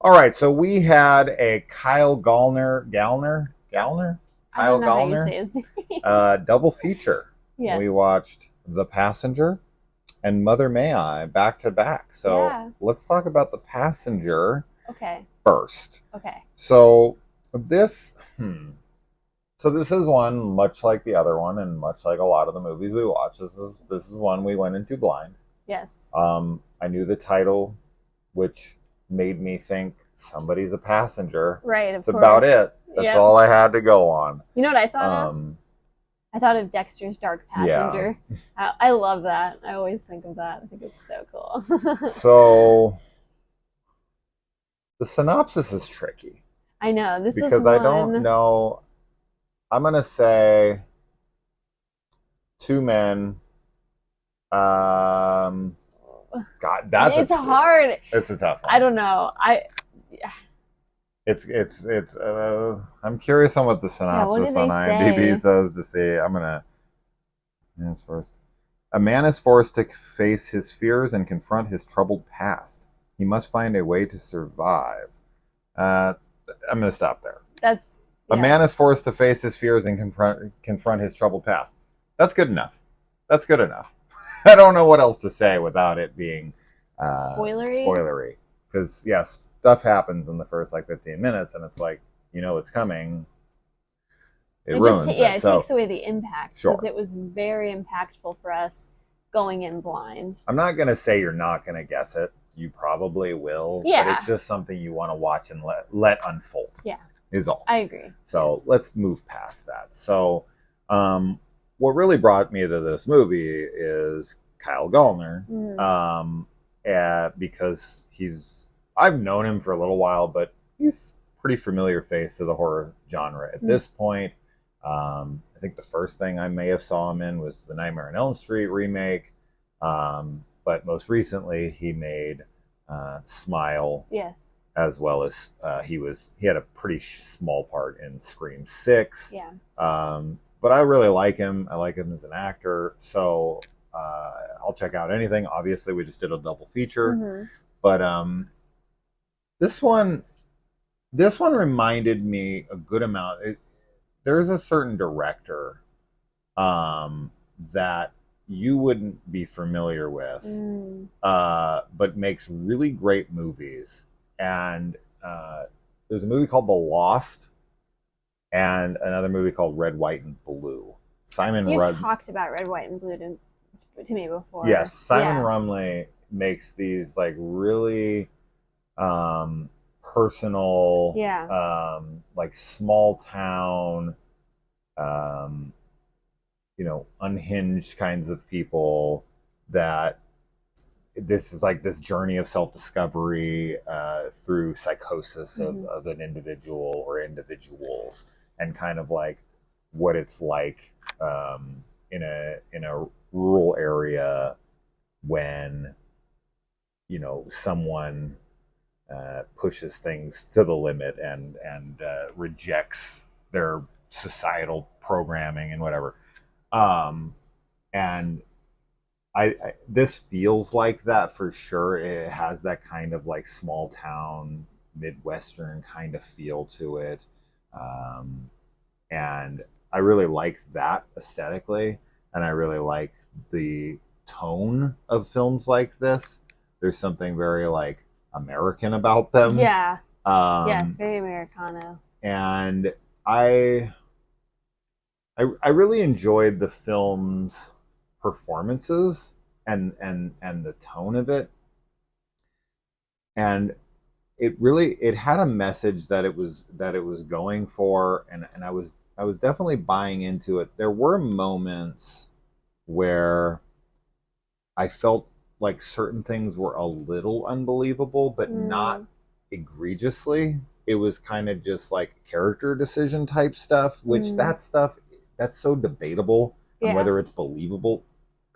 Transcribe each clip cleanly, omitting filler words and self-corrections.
All right, so we had a I don't Kyle know how you Gallner say his name. double feature. Yes. We watched The Passenger and Mother May I back to back. So Yeah. let's talk about The Passenger Okay. first. Okay. So this, so this is one much like the other one, and much like a lot of the movies we watch. This is one we went into blind. Yes. I knew the title, which made me think somebody's a passenger. Right, of That's about course. it. That's Yep. all I had to go on. You know what I thought of? Um, I thought of Dexter's Dark yeah. Passenger. I love that. I always think of that. I think it's so cool. So the synopsis is tricky I know. This was because I don't one. know. I'm gonna say two men. Um, God, It's hard. it's a tough I one. don't know. It's. I'm curious on what the Yeah, what do synopsis on they IMDb say? says to see. I'm gonna. Yes, first. A man is forced to face his fears and confront his troubled past. He must find a way to survive. Uh, I'm going to stop there. That's A yeah. man is forced to face his fears and confront his troubled past. That's good enough. That's good enough. I don't know what else to say without it being Spoilery. spoilery. Because yes, stuff happens in the first like 15 minutes, and it's like it's coming. It ruins Yeah, it. it So takes away the impact because sure, it was very impactful for us going in blind. I'm not going to say you're not going to guess it. You probably will, but Yeah. it's just something you want to watch and let unfold. Yeah. Is all. I agree. So Yes. let's move past that. So, what really brought me to this movie is Kyle Gallner, Mm. because I've known him for a little while, but he's a pretty familiar face to the horror genre at this point. I think the first thing I may have saw him in was the Nightmare on Elm Street remake, but most recently he made Smile, Yes. as well as he had a pretty small part in Scream 6. Yeah. But I really like him. I like him as an actor, so I'll check out anything. Obviously, we just did a double feature, but this one this one reminded me a good amount. There's a certain director that you wouldn't be familiar with, but makes really great movies. And there's a movie called The Lost, and another movie called Red, White, and Blue. Simon You've Rudd. talked about Red, White, and Blue to me before. Yes, Simon Yeah. Rumley makes these like really personal, Yeah. like small town, um, unhinged kinds of people that this is like this journey of self-discovery through psychosis of an individual or individuals, and kind of like what it's like in a rural area when someone pushes things to the limit and rejects their societal programming and whatever. And this feels like that for sure. It has that kind of like small town midwestern kind of feel to it, and I really like that aesthetically, and I really like the tone of films like this. There's something very like American about them. Yeah. Yes, um, very Americano. and I I really enjoyed the film's performances and the tone of it, and it had a message that it was going for, and I was definitely buying into it. There were moments where I felt like certain things were a little unbelievable, but not egregiously. It was kind of just like character decision type stuff, which that stuff that's so debatable on Yeah. whether it's believable.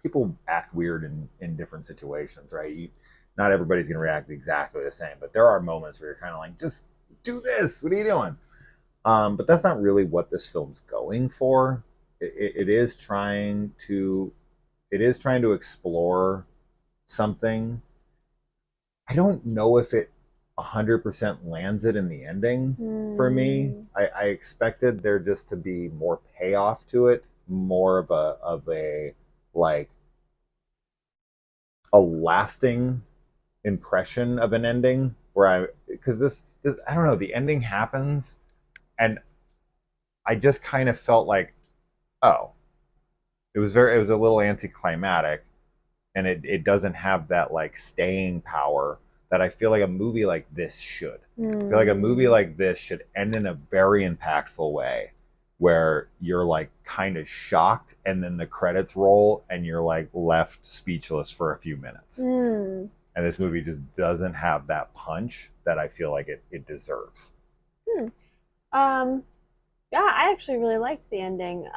People act weird in different situations, right? Not everybody's going to react exactly the same, but there are moments where you're kind of like, just do this. What are you doing? But that's not really what this film's going for. It is trying to explore something. I don't know if it 100% lands it in the ending for me. Mm. I expected there just to be more payoff to it, more of a like a lasting impression of an ending where I because this I don't know, the ending happens and I just kind of felt like, oh, it was a little anticlimactic, and it doesn't have that like staying power that I feel like a movie like this should. I feel like a movie Mm. like this should end in a very impactful way where you're like kind of shocked and then the credits roll and you're like left speechless for a few minutes. Mm. And this movie just doesn't have that punch that I feel like it deserves. Hmm. Um, yeah, I actually really liked the ending.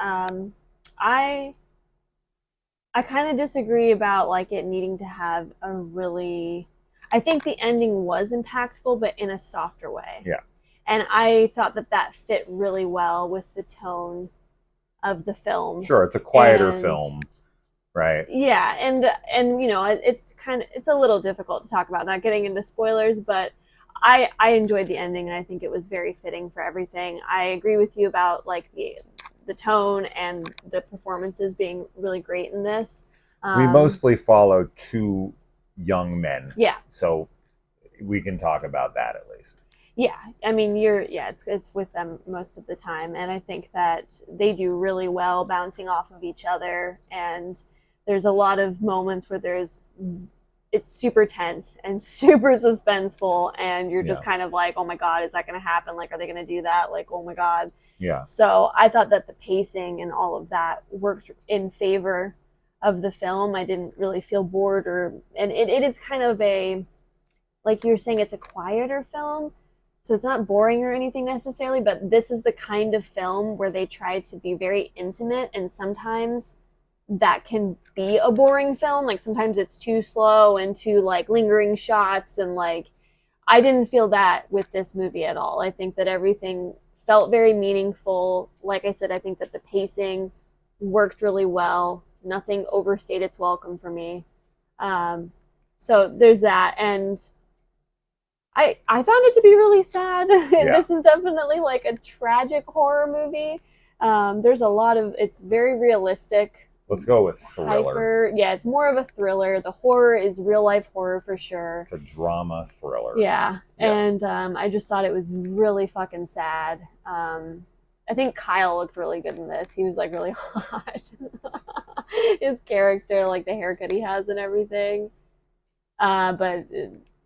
I I kind of disagree about like it needing to have a really. I think the ending was impactful, but in a softer way, Yeah, and I thought that that fit really well with the tone of the film. sure, it's a quieter And film, right? yeah, and you know, it's kind of it's a little difficult to talk about, not getting into spoilers, but I enjoyed the ending and I think it was very fitting for everything. I agree with you about like the tone and the performances being really great in this. We Um, mostly follow two young men, yeah, so we can talk about that at least. yeah. I mean, you're yeah. It's with them most of the time, and I think that they do really well bouncing off of each other. And there's a lot of moments where there's it's super tense and super suspenseful, and you're just Yeah, kind of like, oh my god, is that going to happen? Like, are they going to do that? Like, oh my god. yeah, So I thought that the pacing and all of that worked in favor of the film. I didn't really feel bored and it is kind of a like you were saying, it's a quieter film. So it's not boring or anything necessarily, but this is the kind of film where they try to be very intimate, and sometimes that can be a boring film. Like sometimes it's too slow and too like lingering shots, and like I didn't feel that with this movie at all. I think that everything felt very meaningful. Like I said, I think that the pacing worked really well. Nothing overstayed its welcome for me. Um, so there's that, and I found it to be really sad. yeah. This is definitely like a tragic horror movie. There's a lot of it's very realistic, Let's go with thriller. hyper. Yeah, it's more of a thriller. The horror is real life horror for sure. It's a drama thriller. Yeah, Yeah, and I just thought it was really fucking sad. I think Kyle looked really good in this. He was like really hot. His character, like the haircut he has and everything. But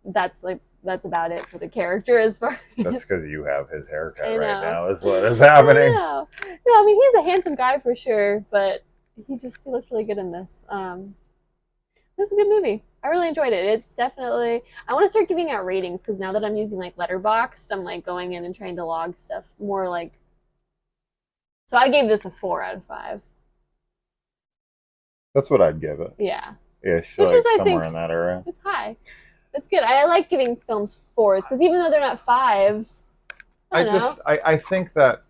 that's like that's about it for the character as far that's as because you have his haircut I right know. now. Is what is I happening. know. No, I mean he's a handsome guy for sure, but he looked really good in this. It was a good movie. I really enjoyed it. It's definitely I want to start giving out ratings because now that I'm using like Letterboxd, I'm like going in and trying to log stuff more like. So I gave this a 4 out of 5. That's what I'd give it. Yeah, Ish, which is like I somewhere think in that area. it's high. It's good. I like giving films 4s because even though they're not 5s, I don't know. I think that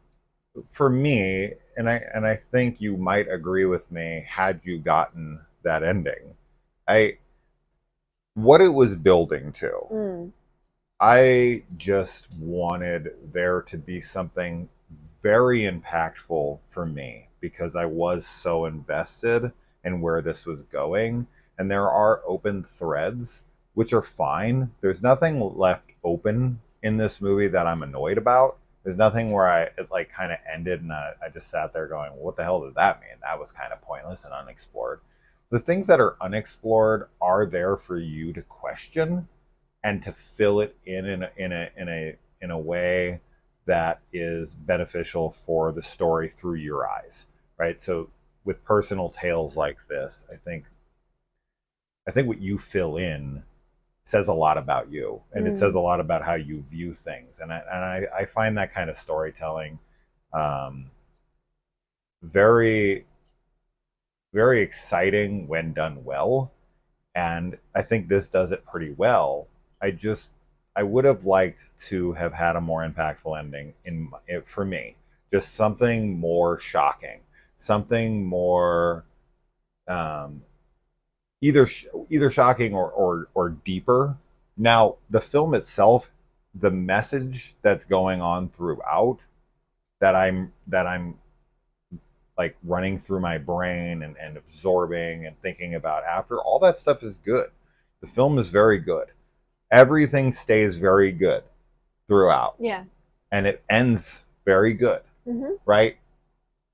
for me, and I think you might agree with me had you gotten that ending. I what it was building to. Mm. I just wanted there to be something very impactful for me because I was so invested in where this was going. And there are open threads, which are fine. There's nothing left open in this movie that I'm annoyed about. There's nothing where it like kind of ended and I just sat there going, what the hell did that mean? That was kind of pointless and unexplored. The things that are unexplored are there for you to question and to fill it in a way that is beneficial for the story through your eyes, right? So with personal tales like this, I think what you fill in says a lot about you, and it says Mm. a lot about how you view things, and I find that kind of storytelling um, very very exciting when done well, and I think this does it pretty well. I just I would have liked to have had a more impactful ending for me. Just something more shocking, something more um, either shocking or deeper, Now, the film itself, the message that's going on throughout that I'm like running through my brain and absorbing and thinking about after, all that stuff is good. The film is very good. Everything stays very good throughout. Yeah. And it ends very good, Mm-hmm. right?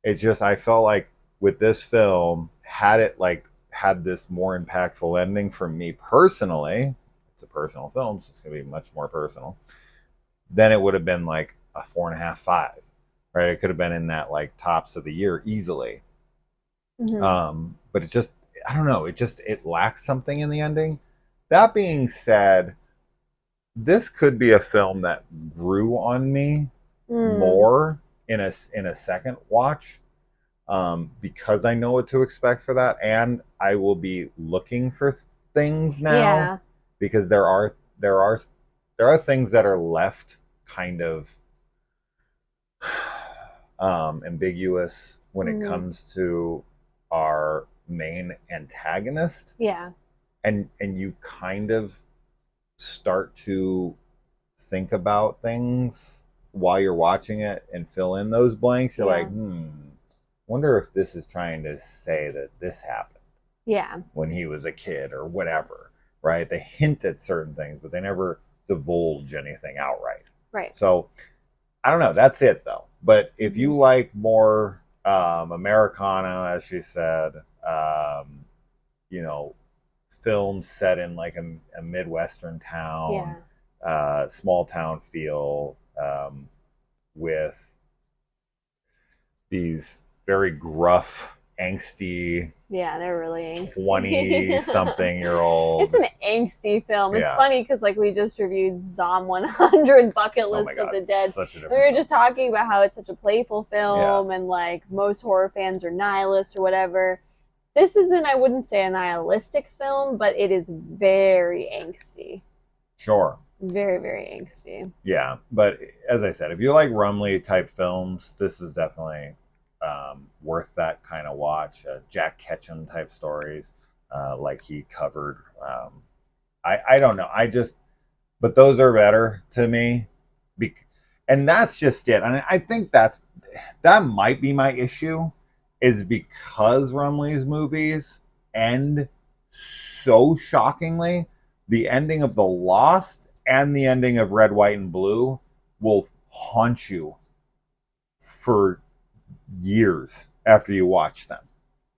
It's just I felt like with this film, had it like had this more impactful ending for me personally, it's a personal film, so it's gonna be much more personal, then it would have been like a 4.5, 5. Right? It could have been in that like tops of the year easily. Mm-hmm. But it's just I don't know, it lacks something in the ending. That being said, this could be a film that grew on me Mm. more in a second watch, because I know what to expect for that, and I will be looking for things now Yeah. because there are things that are left kind of ambiguous when it Mm-hmm. comes to our main antagonist, Yeah. and you kind of start to think about things while you're watching it and fill in those blanks. You're like, Yeah. wonder if this is trying to say that this happened Yeah. when he was a kid or whatever, right? They hint at certain things, but they never divulge anything outright. Right. So I don't know. That's it though. But if Mm-hmm. you like more Americana, as she said, um, you know, films set in like a midwestern town, Yeah. small town feel, with these very gruff, angsty Yeah, they're really angsty. 20 something year It's old. an angsty film. It's Yeah. funny because like we just reviewed Zom 100 Bucket Oh my List of God. the Dead. Such a And we different were film. just talking about how it's such a playful Yeah. film and like most horror fans are nihilists or whatever. This isn't, I wouldn't say a nihilistic film, but it is very angsty. Sure. Very, very angsty. Yeah. But as I said, if you like Rumley type films, this is definitely worth that kind of watch. Jack Ketchum type stories, like he covered. I don't know. But those are better to me. And that's just it. And I think that might be my issue, is because Rumley's movies end so shockingly. The ending of The Lost and the ending of Red, White, and Blue will haunt you for years after you watch them.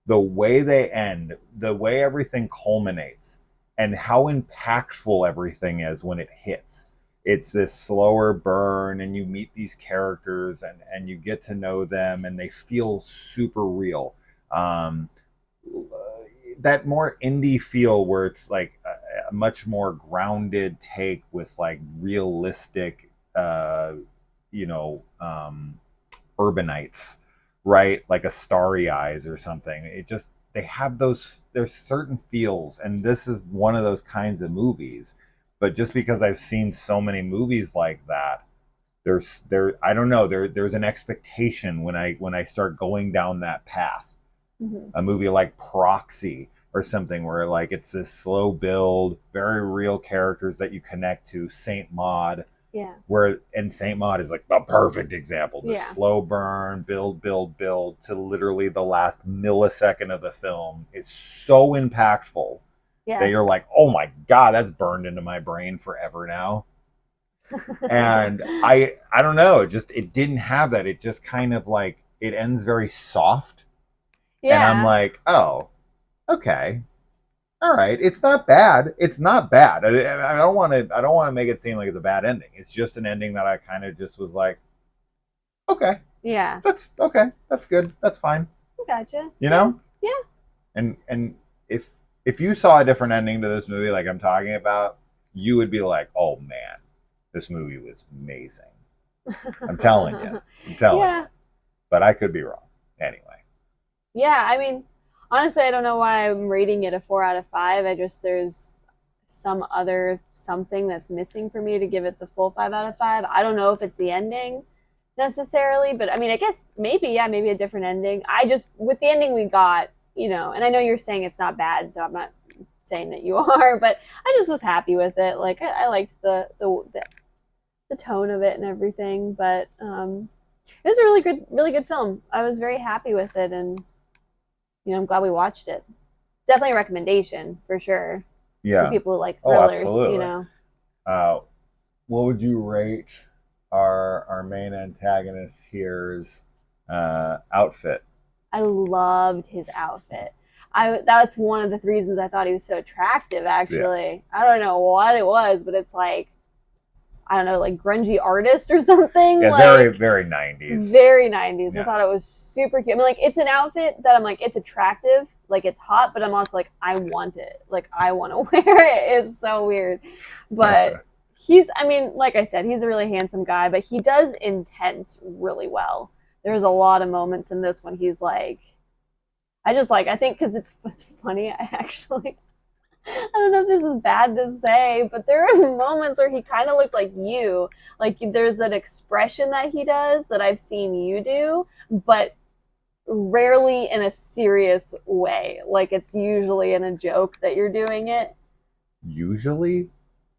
The way they end, the way everything culminates, and how impactful everything is when it hits. It's this slower burn, and you meet these characters, and you get to know them, and they feel super real. Um, that more indie feel where it's like a much more grounded take with like realistic, you know, urbanites, right? Like a Starry Eyes or something. It just they have those there's certain feels, and this is one of those kinds of movies. But just because I've seen so many movies like that, there I don't know, there's an expectation when I start going down that path. Mm-hmm. A movie like Proxy or something where like it's this slow build, very real characters that you connect to, Saint Maud, Yeah. where and Saint Maud is like the perfect example. The Yeah. slow burn, build to literally the last millisecond of the film is so impactful that you're Yes. like, oh my God, that's burned into my brain forever now. And I don't know, it didn't have that. It just kind of like it ends very soft. And I'm Yeah. like, oh, okay. All right, it's not bad. It's not bad. I don't want to. I don't want to make it seem like it's a bad ending. It's just an ending that I kind of just was like, okay, Yeah. that's okay. That's good. That's fine. Gotcha. You Yeah. know. Yeah. And if you saw a different ending to this movie, like I'm talking about, you would be like, oh man, this movie was amazing. I'm telling you. I'm telling Yeah. you. But I could be wrong. Anyway. Yeah, I mean, honestly, I don't know why I'm rating it a 4 out of 5. There's some other something that's missing for me to give it the full 5 out of 5. I don't know if it's the ending necessarily, but I mean, I guess maybe, yeah, maybe a different ending. I just, with the ending we got, and I know you're saying it's not bad, so I'm not saying that you are, but I just was happy with it. Like I liked the tone of it and everything, but it was a really good film. I was very happy with it, and I'm glad we watched it. Definitely a recommendation for sure for people who like thrillers. Absolutely. What would you rate our main antagonist here's outfit? I loved his outfit. That's one of the reasons I thought he was so attractive. Actually, I don't know what it was, but it's like, I don't know, like grungy artist or something. Yeah, like, very 90s. Very 90s. Yeah. I thought it was super cute. I mean, like, it's an outfit that I'm like, it's attractive, like it's hot, but I'm also like, I want it. Like, I want to wear it. It's so weird. But I mean, like I said, he's a really handsome guy, but he does intense really well. There's a lot of moments in this when he's like, I think because it's funny, I don't know if this is bad to say, but there are moments where he kind of looked like you. Like there's that expression that he does that I've seen you do, but rarely in a serious way. Like it's usually in a joke that you're doing it. Usually?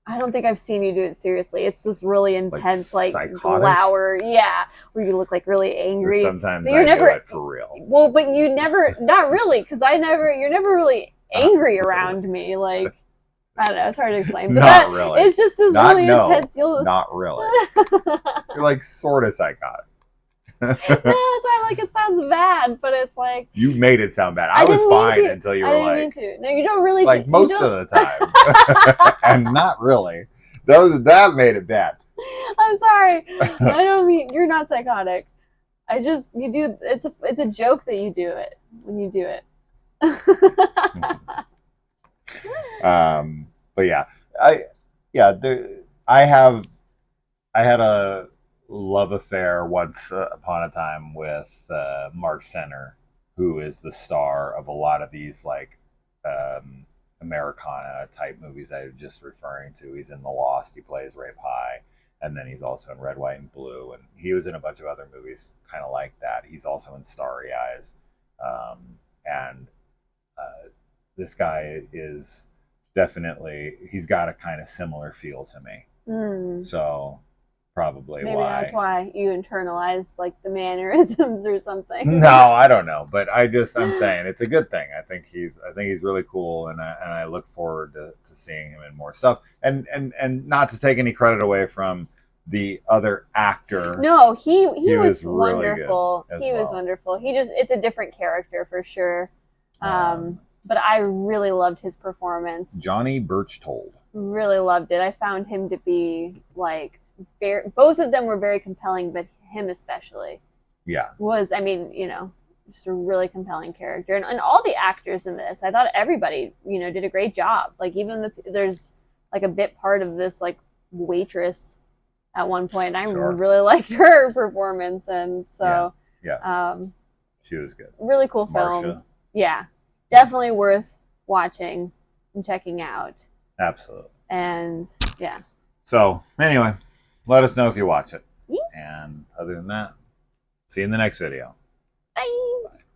I don't think I've seen you do it seriously. It's this really intense, like psychotic? glower, where you look like really angry. Or sometimes but you're never do it for real. Well, but you never, not really, because you're never really angry around me. Like, I don't know, it's hard to explain. But really. It's just this really intense. Not really. You're like sort of psychotic. No, that's why I'm like, it sounds bad, but it's like, you made it sound bad. I was fine until you were like, I didn't mean to. No, you don't really. Like most of the time, and not really. That made it bad. I'm sorry. I don't mean you're not psychotic. You do. It's a joke that you do it when you do it. But yeah, I had a love affair once upon a time with Mark Center, who is the star of a lot of these like Americana type movies I was just referring to. He's in The Lost, he plays Ray Pie, and then he's also in Red, White, and Blue, and he was in a bunch of other movies kind of like that. He's also in Starry Eyes, and this guy is definitely, he's got a kind of similar feel to me. So probably maybe that's why you internalize like the mannerisms or something. No, I don't know, but I'm saying it's a good thing. I think he's really cool, and I look forward to seeing him in more stuff. And not to take any credit away from the other actor. No, he was really wonderful. He was wonderful. It's a different character for sure. But I really loved his performance. Johnny Birchtold. Really loved it. I found him to be like both of them were very compelling, but him especially. Yeah. Was, I mean, just a really compelling character. And all the actors in this, I thought everybody, did a great job. Like even there's like a bit part of this like waitress at one point. I really liked her performance. And so yeah. She was good. Really cool film. Marcia. Yeah. Definitely worth watching and checking out. Absolutely. And yeah. So anyway, let us know if you watch it. And other than that, see you in the next video. Bye.